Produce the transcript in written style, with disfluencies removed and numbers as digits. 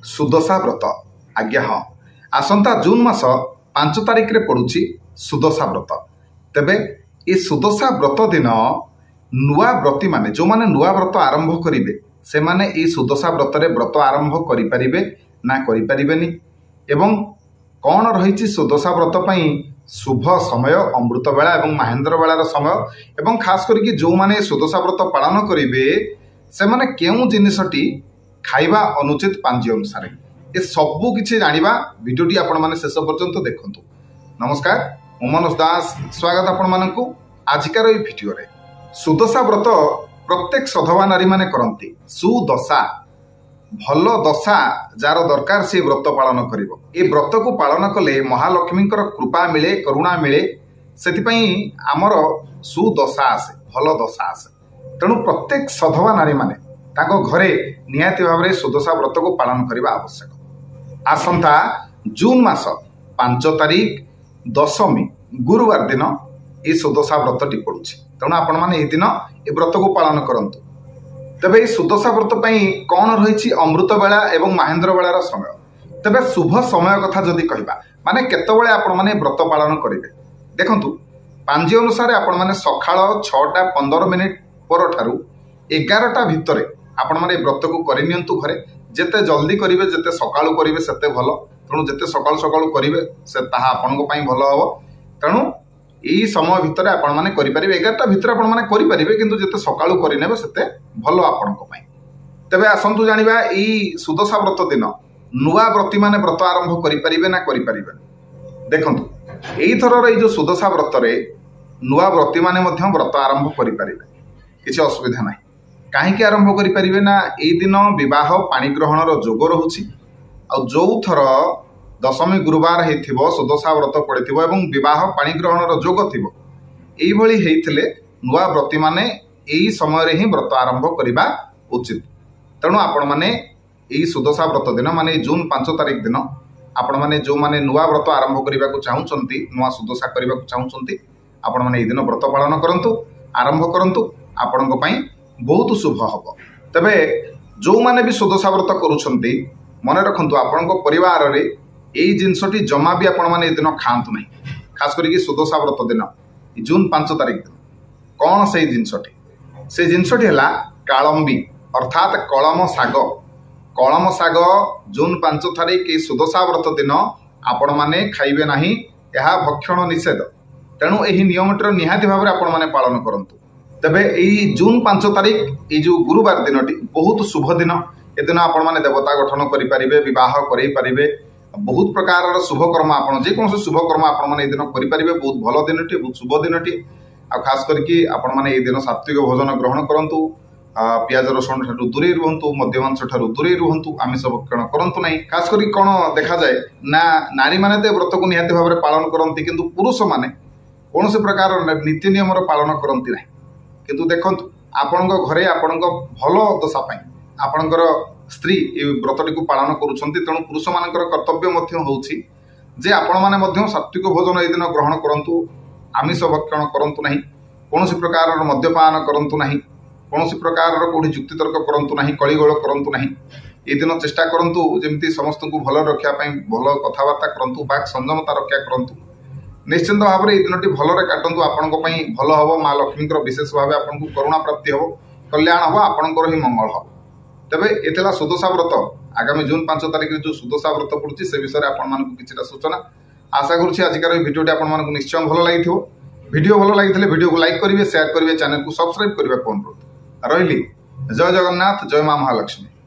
सुदशा व्रत आज्ञा हाँ आसंता जून मास 5 तारिख रे पड़ुछि सुदशा व्रत। तेबे ये सुदशा व्रत दिन नुआ व्रती माने जो माने नुआ व्रत आरंभ करिवे से माने ये सुदशा व्रत रे व्रत आरंभ करि परिबे ना करि परिबेनी एवं कौन रही सुदशा व्रत पई शुभ समय अमृत बेला एवं महेंद्र बेलार समय एवं खास करके जो माने सुदशा व्रत पालन करिवे से माने केउ जिनिसटी खाइबा अनुचित पांजी अनुसार ये सबू किछि जानिबा वीडियोटी आपण माने शेष पर्यंत देखंतु। नमस्कार मु मनोज दास स्वागत आपण मानकु आजिकार এই ভিডিওরে। सुदशा व्रत प्रत्येक सधवा नारी माने करंती सुदशा भल दशा जार दरकार से व्रत पालन करिवो। ए व्रत को पालन कले महालक्ष्मींकर कृपा मिले करुणा मिले सेतिपई आमर सुदशा आसे भल दशा आसे। तेणु प्रत्येक सधवा नारी माने ताको घरे निहाती भाव में सुदशा व्रत को पालन करने आवश्यक। आसंता जून मास 5 तारिख दशमी गुरुवार दिन ये सुदशा व्रत टी पड़ुछि। तेणु आपण माने ए दिन ए व्रत को पालन करंतु। तेबे सुदशा व्रत पई कौन रही अमृत बेला एवं महेंद्र बेलार समय। तेबे शुभ समय कथा जदि कहबा माने केतबेले आपण माने व्रत पालन करिवे देखंतु पांजी अनुसार आपण माने सकाळ 6:15 पर ठारू 11टा भितरे आपण माने व्रत को करि नियंतु। घरे जेते जल्दी करिवे जेते सकाळू करिवे सेते भलो। तेणु जेते सकाळू सकाळू करिवे से ताहा आपनको पई भलो हबो। तेणु एई समय भितरे आपण माने करि परिबे 11टा भितरे आपण माने करि परिबे किंतु जेते सकाळू करि नेबे सेते भलो आपनको पई। तबे आसंतु जानिबा एई सुदशा व्रत दिन नुआ व्रती माने व्रत आरंभ करि परिबे ना करि परिबे। देखंतु एई थरर एई जो सुदशा व्रत रे नुआ व्रती माने मध्य व्रत आरंभ करि परिबे किछि असुविधा नाही। काहेकि आरंभ करि परिबे ना एई दिन विवाह पाणी ग्रहणर जोग रहुछि आ जो थर दशमी गुरुवार हेथिबो सुदशा व्रत पड़िथिबो एवं विवाह पाणी ग्रहणर जोग थिबो एई भली हेइथिले नुआ व्रती माने एई समय रे ही व्रत आरंभ करिबा उचित। तेणु आपण माने एई सुदशा व्रत दिन माने जून 5 तारिख दिन आपण माने जो माने नुआ व्रत आरंभ करिबा को चाहुचंती नुआ सुदशा करिबा को चाहुचंती आपण माने एई दिन व्रत पालन करंतु आरंभ करंतु आपणको पई बहुत शुभ हब। तबे जो माने भी सुदशा व्रत करूछंती मने रखंतु आपणको परिवार रे एई जिंसटी जमा भी आपण माने ए दिन खांतु नहीं। खास करके सुदशा व्रत दिन जून 5 तारिख दिन कौन से जिनसटी से जिनसटी हला कालंबी अर्थात कलम साग। कलम साग जून 5 तारिख सुदशा व्रत दिन आपण माने खाइबे नाही यह भक्षण निषेध। तेणु एही नियमटर निहाती भाव में आपण माने पालन करंतु। तबे एई जून 5 तारिख ये जो गुरुवार दिनटी बहुत शुभ दिन। ए दिन आपण माने देवता गठन करि परिबे विवाह करि परिबे बहुत प्रकार शुभ कर्म आपण जे कोन शुभ कर्म आपण माने ए दिन करि परिबे। बहुत भलो दिनटी बहुत शुभ दिनटी आ खास करके आपण माने ए दिन सात्विक भोजन ग्रहण करंतु प्याज रसुण ठारू दूरे रुहंतु मध्य मांस ठारू दूरे रुहंतु आमिष भक्षण करंतु नहीं। खास करके कोन देखा जाए ना नारी माने ते व्रत को निहाती भाव में पालन करंती किंतु पुरुष माने कौन से प्रकार नीति नियम पालन करंती नहीं। किंतु देखंतु आपणको घरे आपणको भलो दशा पई आपणकर स्त्री ए व्रतटी को पालन करूछंती। तेणु पुरुष मानकर कर्तव्य मध्य होउछि जे आपण माने मध्य सात्विक भोजन ए दिन ग्रहण करंतु आमिष भक्षण करंतु नहीं कौन से प्रकार मद्यपान करंतु नहीं कौन से प्रकार कोठी जुक्ति तर्क करंतु नहीं कलिगोल करंतु नहीं। ए दिन चेष्टा करंतु जेमती समस्त को भलो रक्षा पई भलो कथावार्ता करंतु बाक संयमता रक्षा करंतु। निश्चिंत भाव में दिनटी भलरे काटंतु आपणको पई भलो हबो। माँ लक्ष्मींकर विशेष भाव आपनको करुणा प्राप्ति हबो कल्याण हबो आपणकर ही मंगल हबो। तबे एतला सुदशा व्रत आगामी जून 5 तारिख जो सुदशा व्रत पड़ुछि से विषय आपण मानकु किछटा सूचना आशा करूछि आजिकार भिडियोटी आपण मानकु निश्चय भलो लागिथिबो। वीडियो भलो लागिथिले वीडियो को लाइक करिवे शेयर करिवे चैनल को सब्सक्राइब करिवे अनुरोध रहिली। जय जगन्नाथ जय माँ महालक्ष्मी।